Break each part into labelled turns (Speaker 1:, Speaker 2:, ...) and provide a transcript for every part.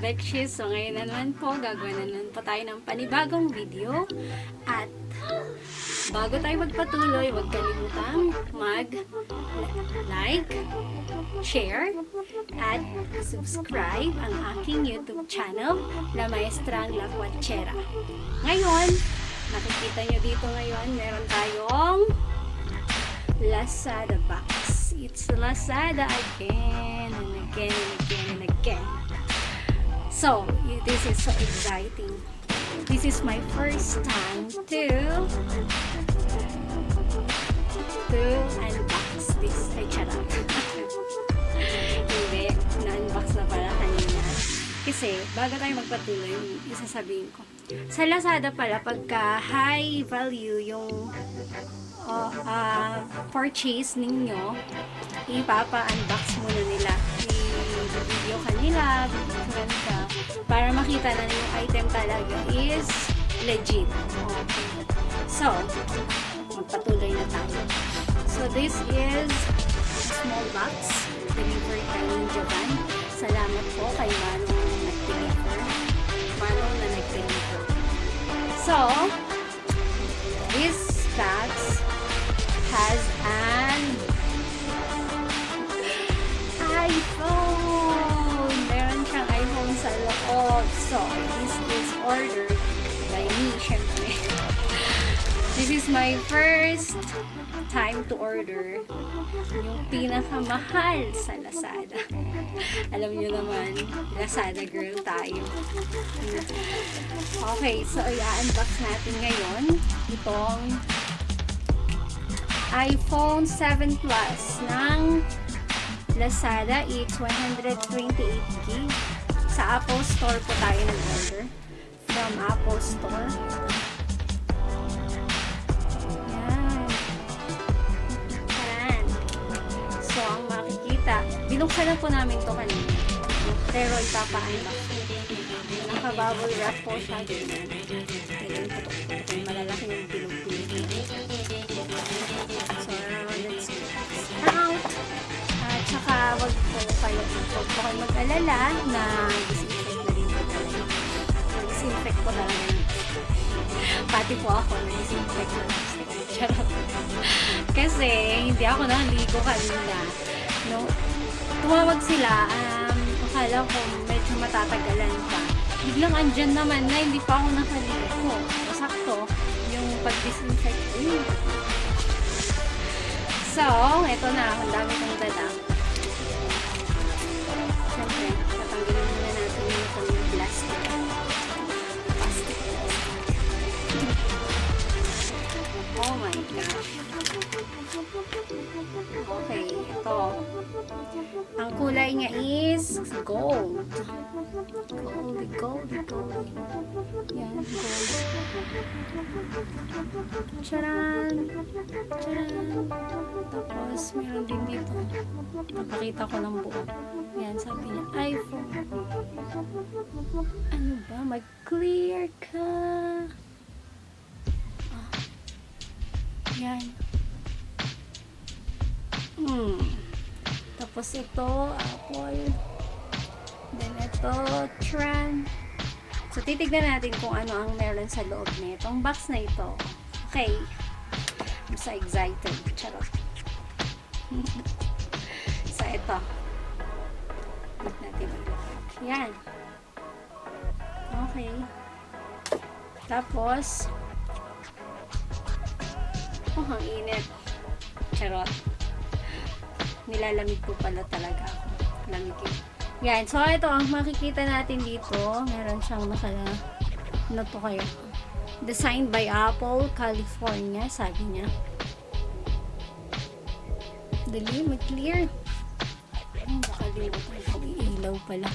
Speaker 1: Betches. So ngayon na naman po, gagawin na naman po tayo ng panibagong video. At bago tayo magpatuloy, huwag kalimutang mag-like, share, at subscribe ang aking YouTube channel, La Maestrang La Cuachera. Ngayon, nakikita nyo dito ngayon, meron tayong Lazada box. It's Lazada again and again and again and again. So, this is so exciting. This is my first time to unbox this. Ay, charot. Hindi, na-unbox na pala kanina. Kasi, bago tayo magpatuloy, isasabihin ko. Sa Lazada pala, pagka high value yung purchase ninyo, ipapa-unbox muna nila. I-video kanila, ganito, para makita na yung item talaga is legit. Okay. So, magpatuloy na tayo. So, this is small box delivered from Japan. Salamat po kay Manong na nag-deliver. So, this box has an iPhone. Meron siyang iPhone sa loob. So, this is ordered by me, syempre. This is my first time to order yung pinakamahal sa Lazada. Alam nyo naman, Lazada girl tayo. Okay, so i-unbox natin ngayon itong iPhone 7 Plus ng Lazada. It's 128GB. Sa Apple Store po tayo nag-order. From Apple Store. Binuksan na po namin to kanina. Pero ipapa-unbox. Naka-bubble wrap po siya. Malalaki yung pilog-pilog. So, let's get this out. At saka, wag po kayo mag-alala na disinfect na rin po talaga. Disinfect po talaga. Pati po ako na disinfect na charot. Kasi, hindi ako naligo kanina. No? Tumawag sila, akala ko medyo matatagalan pa. Biglang andyan naman na hindi pa ako nakaligo. Sakto, yung pag-disinfect. So, eto na, ang dami kong dala. Siyempre, tatanggalin muna natin yung plastic. Oh my gosh. Okay, ito. Ang kulay niya is gold. Gold. Yan, gold. Charan! Tapos, meron din dito. Napakita ko ng buo. Yan, sabi niya, iPhone. Ano ba? Mag-clear ka. Yan. Tapos ito, Apple. Then ito, Tran. So, titignan natin kung ano ang meron sa loob na itong box na ito. Okay. I'm so excited. Charot. So, ito. Tignan natin. Yan. Okay. Tapos, ang init. Charot. Nilalamig po pala talaga ako. Lamigin. Yan. So, ito ang makikita natin dito. Meron siyang ano to kayo? Designed by Apple, California. Sabi niya. Dali, mag-clear. Nakalimutan ko. Ilaw pala.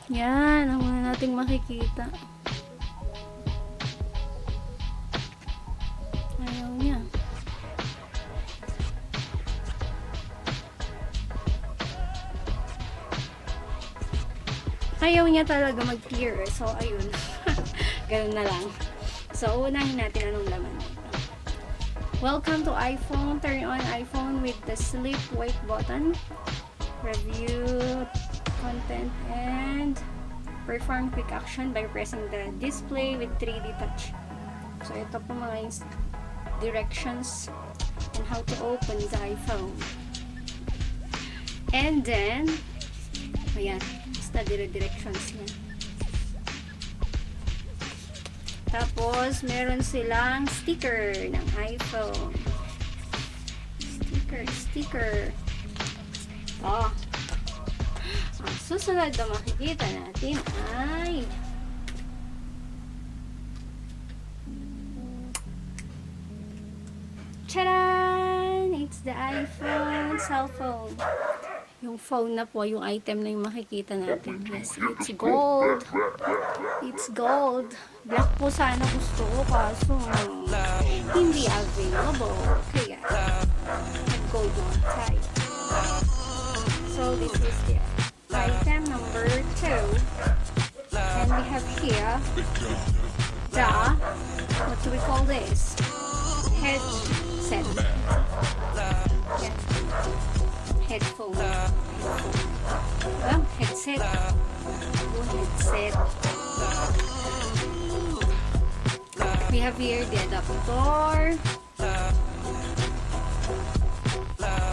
Speaker 1: Yan. Ang muna nating makikita. Ayaw niya. Ayaw niya talaga mag-clear. So, ayun. Ganun na lang. So, unahin natin anong laman. Welcome to iPhone. Turn on iPhone with the sleep wake button. Review content, and perform quick action by pressing the display with 3D touch. So, ito po mga directions on how to open the iPhone. And then, ayan, basta directions yan. Tapos, meron silang sticker ng iPhone. Sticker. Oh. Ang susunod na makikita natin ay charan! It's the iPhone cell phone. Yung phone na po, yung item na yung makikita natin. Yes, it's gold. It's gold. Black po sana gusto ko, kaso hindi available. Kaya, gold on tayo. So, this is the item number 2. And we have here the, what do we call this? Headset. Yeah. Headphone. Headset. Headset. We have here the adapter.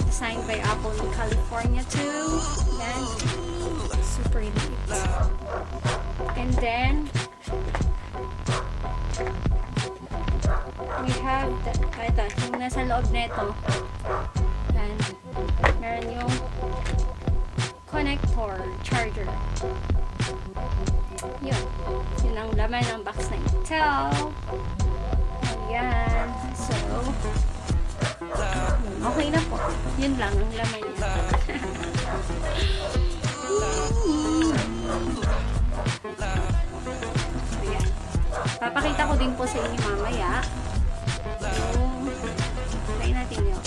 Speaker 1: Designed by Apple in California too. Yan. Super neat. And then we have ito, yung nasa loob nito. And meron yung connector, charger. Yun ang laman ng box na ito. Ayan. So, okay na po. Yun lang ang laman niya. Ayan. Papakita ko din po sa inyo mamaya. So, try natin yun.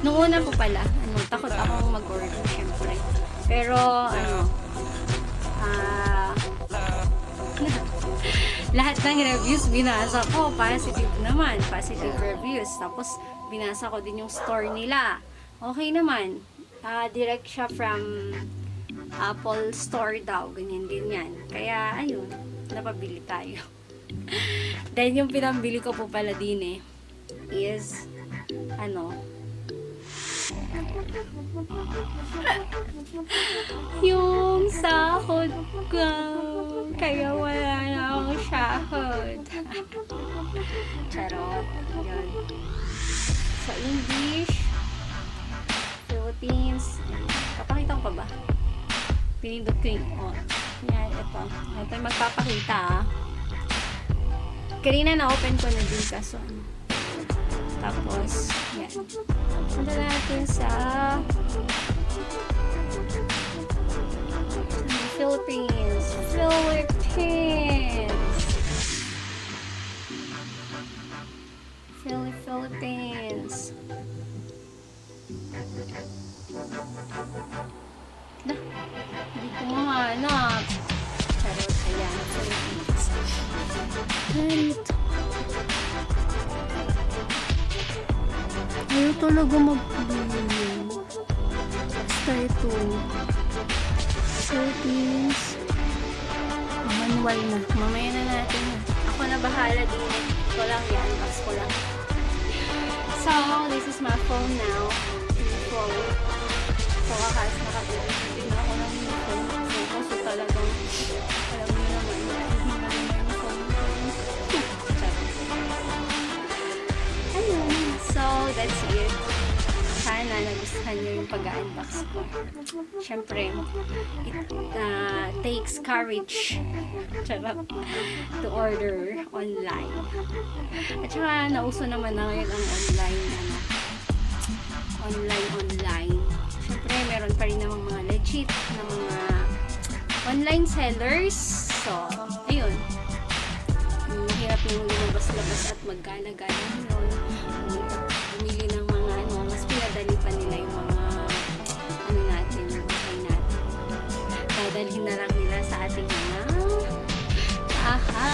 Speaker 1: Nung una po pala, takot akong mag-order, syempre. Pero, lahat ng reviews binasa ko, positive naman, positive reviews. Tapos, binasa ko din yung store nila. Okay naman. Direct siya from Apple Store daw, ganyan din yan. Kaya, ayun, napabili tayo. Then, yung pinambili ko po pala din is, yung sahod ko. Kaya wala na akong sahod. Charot. Yun. Sa English, Philippines, papakita ko pa ba? Pinindot ko yung yan, ito. Ito yung magpapakita Kanina na-open ko na din kaso tapos, yan. Punta natin sa Philippines. Philippines. Hindi ko mahanap. Charot, ayan. Philippines. Ganito. Ayaw talaga mag-bili. Basta ito. Philippines. Manual na. Mamaya na natin. Ako na bahala din. Ito lang yan. Unbox ko lang. So, this is my phone now. Phone. So, kahit nakabili din ako ng new phone. So, kasi talagang alam niyo naman. Hindi naman yung phone. Ayun. So, that's it. Sana nagustuhan nyo yung pag-unbox ko. Siyempre, it takes courage to order online. At saka, nauso naman na ngayon ang online. Siyempre, meron pa rin namang mga legit na mga online sellers. So, ayun. Mahirap yung lumabas-labas at maggana-gana yun. Bumili ng mga mas pinadali pa nila yung mga natin, yung buhay natin. Dadalhin na lang nila sa ating mga bahay.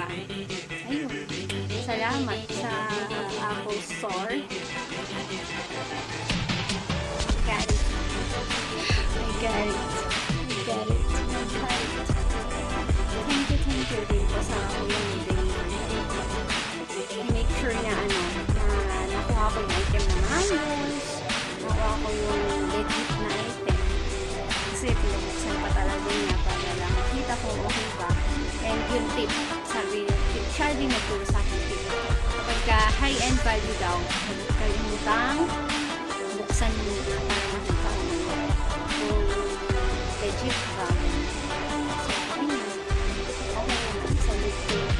Speaker 1: ba? Ayun. Salamat sa Apple Store. Got it. I got it. I got it. I got it. Thank you din po sa kulang delivery. Make sure na na nakuha ko yung item na maayos. Nakuha ko yung legit na item. Kasi pinabuksan pa talaga niya para lang makita ko okay ba. And yung tip, siya din nagturo sa akin tip. Kapag high-end value daw, huwag kalimutang buksan muna para makita ko kung legit ba. So, ayun. Okay naman sa legit.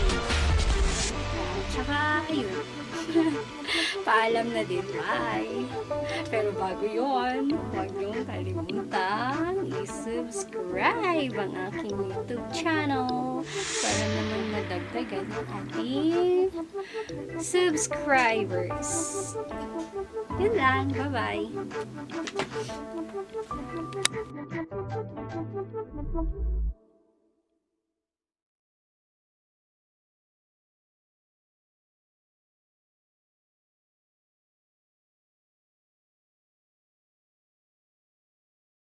Speaker 1: Tsaka, ayun. Paalam na din. Bye! Pero bago yon, huwag niyong kalimutan i-subscribe ang aking YouTube channel para naman madagdagan ang ating subscribers. Yun lang. Bye-bye!